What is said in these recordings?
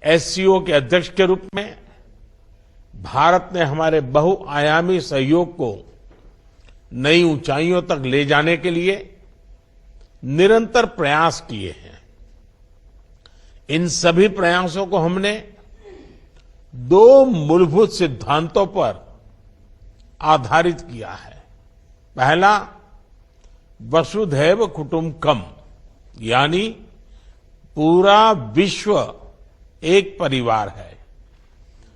SCO के अध्यक्ष के रूप में भारत ने हमारे बहुआयामी सहयोग को नई ऊंचाइयों तक ले जाने के लिए निरंतर प्रयास किए हैं। इन सभी प्रयासों को हमने दो मूलभूत सिद्धांतों पर आधारित किया है। पहला, वसुधैव कुटुंबकम, यानी पूरा विश्व एक परिवार है।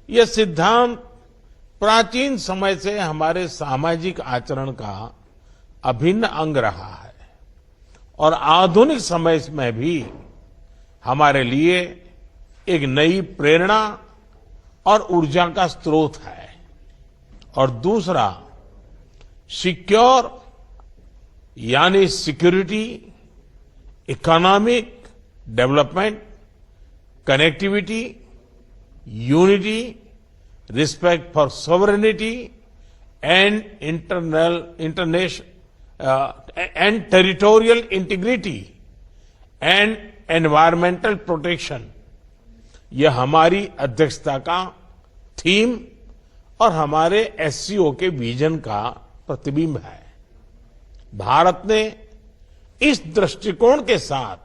यह सिद्धांत प्राचीन समय से हमारे सामाजिक आचरण का अभिन्न अंग रहा है और आधुनिक समय में भी हमारे लिए एक नई प्रेरणा और ऊर्जा का स्रोत है। और दूसरा, सिक्योर यानी security, economic development, connectivity, unity, respect for sovereignty and and territorial integrity and environmental protection, यह हमारी अध्यक्षता का थीम और हमारे एससीओ के विजन का प्रतिबिंब है। भारत ने इस दृष्टिकोण के साथ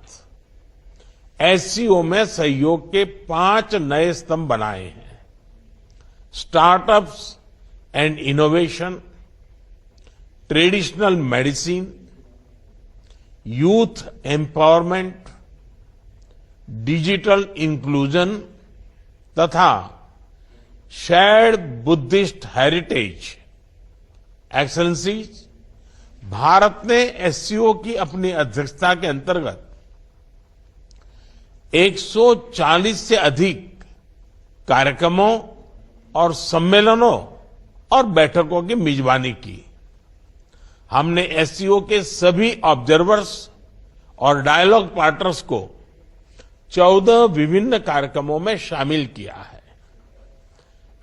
एससीओ में सहयोग के 5 नए स्तंभ बनाए हैं। Startups and innovation, traditional medicine, youth empowerment, digital inclusion तथा shared Buddhist heritage. Excellencies, Bharat ने एससीओ की अपनी अध्यक्षता के अंतर्गत 140 से अधिक कार्यक्रमों और सम्मेलनों और बैठकों की मेजबानी की। हमने एससीओ के सभी ऑब्जर्वर्स और डायलॉग पार्टनर्स को 14 विभिन्न कार्यक्रमों में शामिल किया है।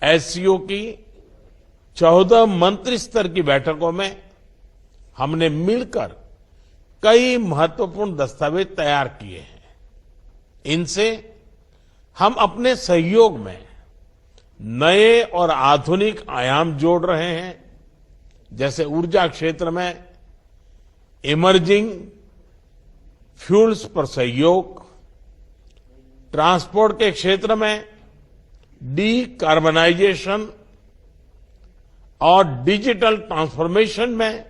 एससीओ की 14 मंत्री स्तर की बैठकों में हमने मिलकर कई महत्वपूर्ण दस्तावेज तैयार किए हैं। इनसे हम अपने सहयोग में नए और आधुनिक आयाम जोड़ रहे हैं, जैसे ऊर्जा क्षेत्र में इमर्जिंग फ्यूल्स पर सहयोग, ट्रांसपोर्ट के क्षेत्र में डीकार्बनाइजेशन और डिजिटल ट्रांसफॉर्मेशन में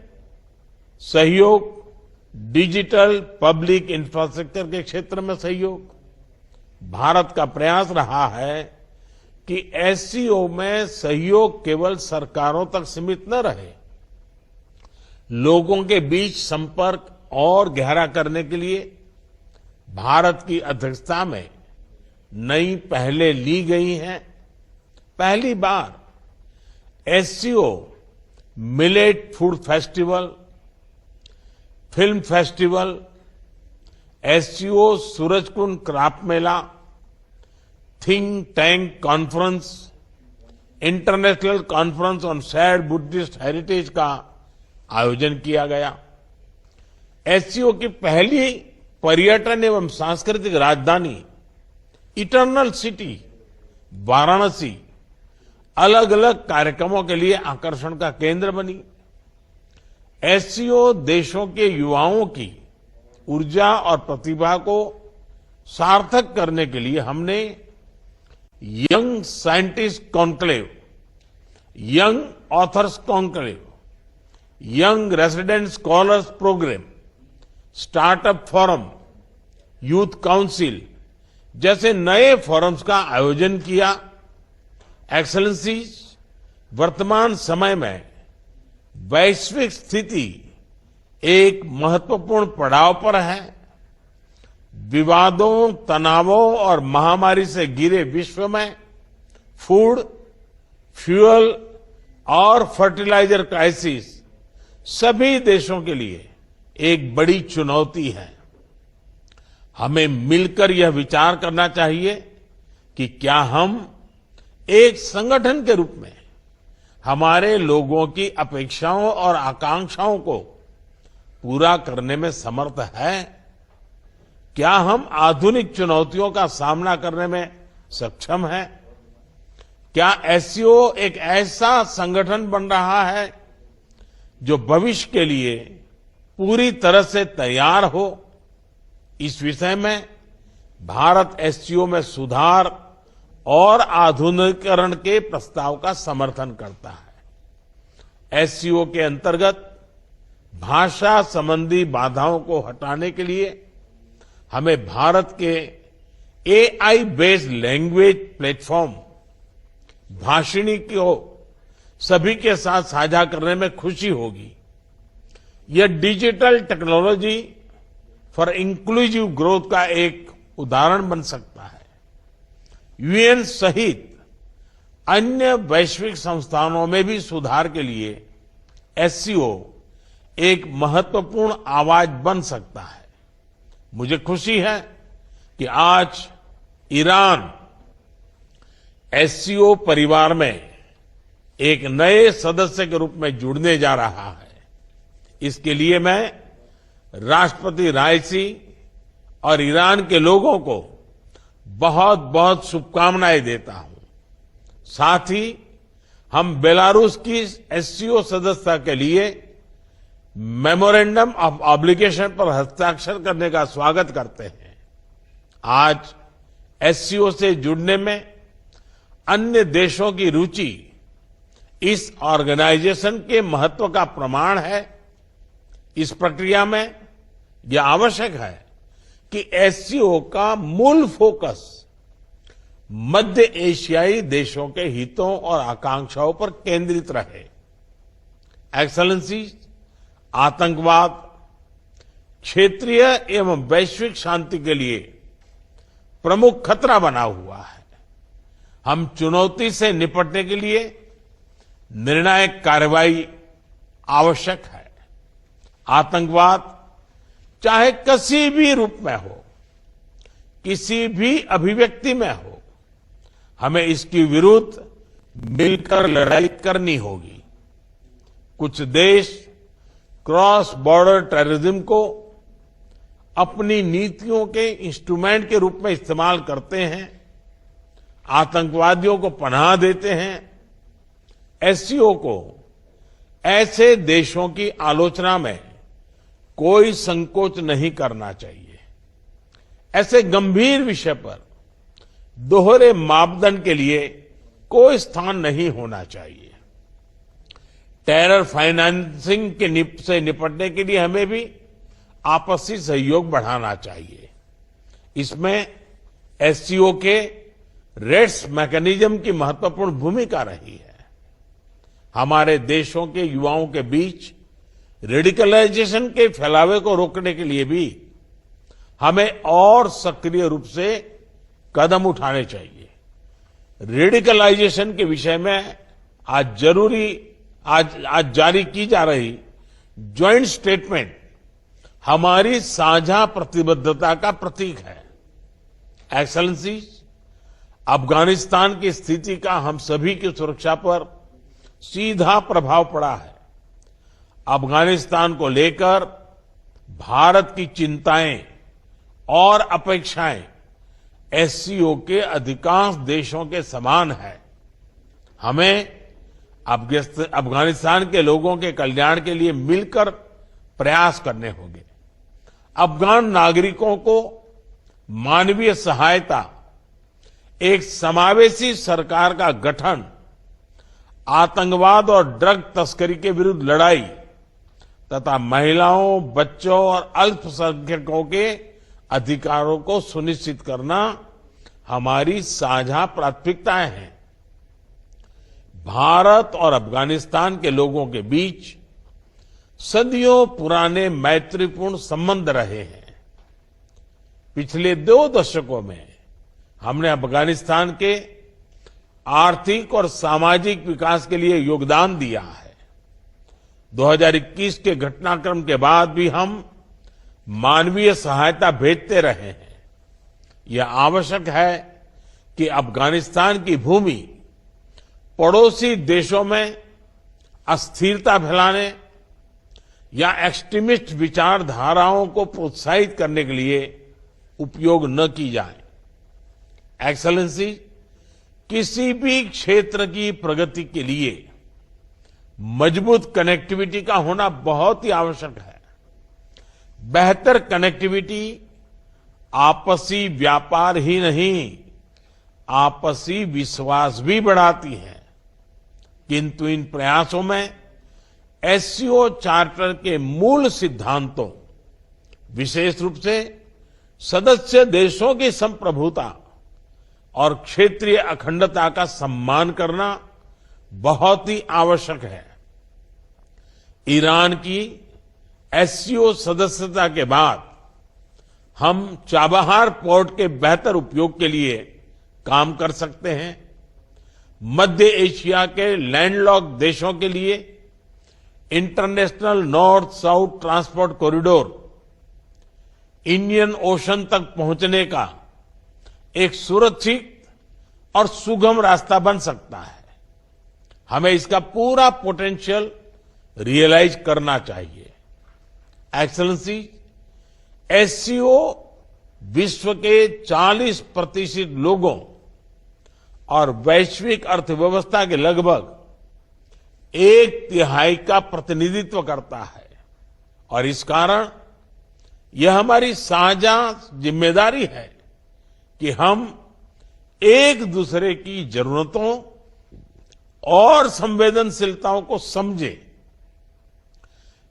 सहयोग, डिजिटल पब्लिक इंफ्रास्ट्रक्चर के क्षेत्र में सहयोग। भारत का प्रयास रहा है कि एससीओ में सहयोग केवल सरकारों तक सीमित न रहे, लोगों के बीच संपर्क और गहरा करने के लिए भारत की अध्यक्षता में नई पहलें ली गई हैं। पहली बार SCO millet food festival, film festival, SCO Surajkund craft mela, think tank conference, international conference on shared Buddhist heritage का आयोजन किया गया। एससीओ की पहली पर्यटन एवं सांस्कृतिक राजधानी इटर्नल सिटी वाराणसी अलग अलग कार्यक्रमों के लिए आकर्षण का केंद्र बनी। एससीओ देशों के युवाओं की ऊर्जा और प्रतिभा को सार्थक करने के लिए हमने young scientist conclave, young authors conclave, young resident scholars programme, startup forum, youth council जैसे नए फोरम्स का आयोजन किया। एक्सेलेंसीज, वर्तमान समय में वैश्विक स्थिति एक महत्वपूर्ण पड़ाव पर है। विवादों, तनावों और महामारी से घिरे विश्व में फूड, फ्यूल और फर्टिलाइजर क्राइसिस सभी देशों के लिए एक बड़ी चुनौती है। हमें मिलकर यह विचार करना चाहिए कि क्या हम एक संगठन के रूप में हमारे लोगों की अपेक्षाओं और आकांक्षाओं को पूरा करने में समर्थ है? क्या हम आधुनिक चुनौतियों का सामना करने में सक्षम है? क्या एससीओ एक ऐसा संगठन बन रहा है जो भविष्य के लिए पूरी तरह से तैयार हो? इस विषय में भारत एससीओ में सुधार और आधुनिकीकरण के प्रस्ताव का समर्थन करता है। एससीओ के अंतर्गत भाषा संबंधी बाधाओं को हटाने के लिए हमें भारत के AI based language platform Bhashini को सभी के साथ साझा करने में खुशी होगी। यह digital technology for inclusive growth का एक उदाहरण बन सकता है। यूएन सहित अन्य वैश्विक संस्थानों में भी सुधार के लिए एससीओ एक महत्वपूर्ण आवाज बन सकता है। मुझे खुशी है कि आज ईरान एससीओ परिवार में एक नए सदस्य के रूप में जुड़ने जा रहा है। इसके लिए मैं राष्ट्रपति राइसी और ईरान के लोगों को बहुत बहुत शुभकामनाएं देता हूं। साथ ही हम बेलारूस की एससीओ सदस्यता के लिए मेमोरेंडम ऑफ ऑब्लिगेशन पर हस्ताक्षर करने का स्वागत करते हैं। आज एससीओ से जुड़ने में अन्य देशों की रुचि इस ऑर्गेनाइजेशन के महत्व का प्रमाण है। इस प्रक्रिया में यह आवश्यक है कि एससीओ का मूल फोकस मध्य एशियाई देशों के हितों और आकांक्षाओं पर केंद्रित रहे। एक्सेलेंसी, आतंकवाद क्षेत्रीय एवं वैश्विक शांति के लिए प्रमुख खतरा बना हुआ है। हम चुनौती से निपटने के लिए निर्णायक कार्रवाई आवश्यक है। आतंकवाद चाहे किसी भी रूप में हो, किसी भी अभिव्यक्ति में हो, हमें इसके विरुद्ध मिलकर लड़ाई करनी होगी। कुछ देश क्रॉस बॉर्डर टेररिज्म को अपनी नीतियों के इंस्ट्रूमेंट के रूप में इस्तेमाल करते हैं, आतंकवादियों को पनाह देते हैं। एससीओ को ऐसे देशों की आलोचना में कोई संकोच नहीं करना चाहिए। ऐसे गंभीर विषय पर दोहरे मापदंड के लिए कोई स्थान नहीं होना चाहिए। टेरर फाइनेंसिंग से निपटने के लिए हमें भी आपसी सहयोग बढ़ाना चाहिए। इसमें एससीओ के रेड्स मैकेनिज्म की महत्वपूर्ण भूमिका रही है। हमारे देशों के युवाओं के बीच रेडिकलाइजेशन के फैलावे को रोकने के लिए भी हमें और सक्रिय रूप से कदम उठाने चाहिए। रेडिकलाइजेशन के विषय में आज जारी की जा रही ज्वाइंट स्टेटमेंट हमारी साझा प्रतिबद्धता का प्रतीक है। एक्सेलेंसी, अफगानिस्तान की स्थिति का हम सभी की सुरक्षा पर सीधा प्रभाव पड़ा है। अफगानिस्तान को लेकर भारत की चिंताएं और अपेक्षाएं एससीओ के अधिकांश देशों के समान है। हमें अफगानिस्तान के लोगों के कल्याण के लिए मिलकर प्रयास करने होंगे। अफगान नागरिकों को मानवीय सहायता, एक समावेशी सरकार का गठन, आतंकवाद और ड्रग तस्करी के विरुद्ध लड़ाई तथा महिलाओं, बच्चों और अल्पसंख्यकों के अधिकारों को सुनिश्चित करना हमारी साझा प्राथमिकताएं हैं। भारत और अफगानिस्तान के लोगों के बीच सदियों पुराने मैत्रीपूर्ण संबंध रहे हैं। पिछले 2 दशकों में हमने अफगानिस्तान के आर्थिक और सामाजिक विकास के लिए योगदान दिया है। 2021 के घटनाक्रम के बाद भी हम मानवीय सहायता भेजते रहे हैं। यह आवश्यक है कि अफगानिस्तान की भूमि पड़ोसी देशों में अस्थिरता फैलाने या एक्सट्रीमिस्ट विचारधाराओं को प्रोत्साहित करने के लिए उपयोग न की जाए। एक्सेलेंसी, किसी भी क्षेत्र की प्रगति के लिए मजबूत कनेक्टिविटी का होना बहुत ही आवश्यक है। बेहतर कनेक्टिविटी आपसी व्यापार ही नहीं, आपसी विश्वास भी बढ़ाती है। किंतु इन प्रयासों में एससीओ चार्टर के मूल सिद्धांतों, विशेष रूप से सदस्य देशों की संप्रभुता और क्षेत्रीय अखंडता का सम्मान करना बहुत ही आवश्यक है। ईरान की एससीओ सदस्यता के बाद हम चाबहार पोर्ट के बेहतर उपयोग के लिए काम कर सकते हैं। मध्य एशिया के लैंडलॉक्ड देशों के लिए international north south transport corridor Indian ocean तक पहुंचने का एक सुरक्षित और सुगम रास्ता बन सकता है। हमें इसका पूरा पोटेंशियल रियलाइज करना चाहिए। एक्सेलेंसी, एससीओ विश्व के 40% लोगों और वैश्विक अर्थव्यवस्था के लगभग 1/3 का प्रतिनिधित्व करता है और इस कारण यह हमारी साझा जिम्मेदारी है कि हम एक दूसरे की जरूरतों और संवेदनशीलताओं को समझें,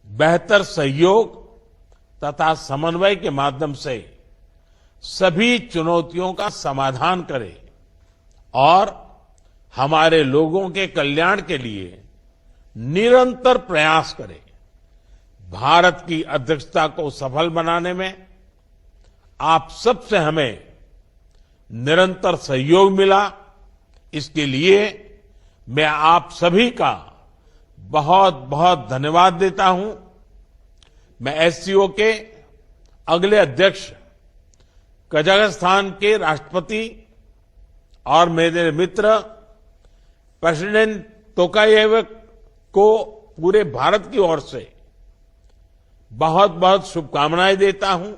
बेहतर सहयोग तथा समन्वय के माध्यम से सभी चुनौतियों का समाधान करें और हमारे लोगों के कल्याण के लिए निरंतर प्रयास करें। भारत की अध्यक्षता को सफल बनाने में आप सबसे हमें निरंतर सहयोग मिला, इसके लिए मैं आप सभी का बहुत बहुत धन्यवाद देता हूं। मैं एससीओ के अगले अध्यक्ष कजाकिस्तान के राष्ट्रपति और मेरे मित्र प्रेसिडेंट तोकायेव को पूरे भारत की ओर से बहुत बहुत शुभकामनाएं देता हूं।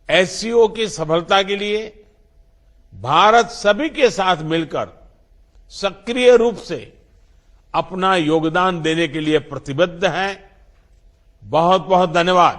एससीओ की सफलता के लिए भारत सभी के साथ मिलकर सक्रिय रूप से अपना योगदान देने के लिए प्रतिबद्ध है। बहुत बहुत धन्यवाद।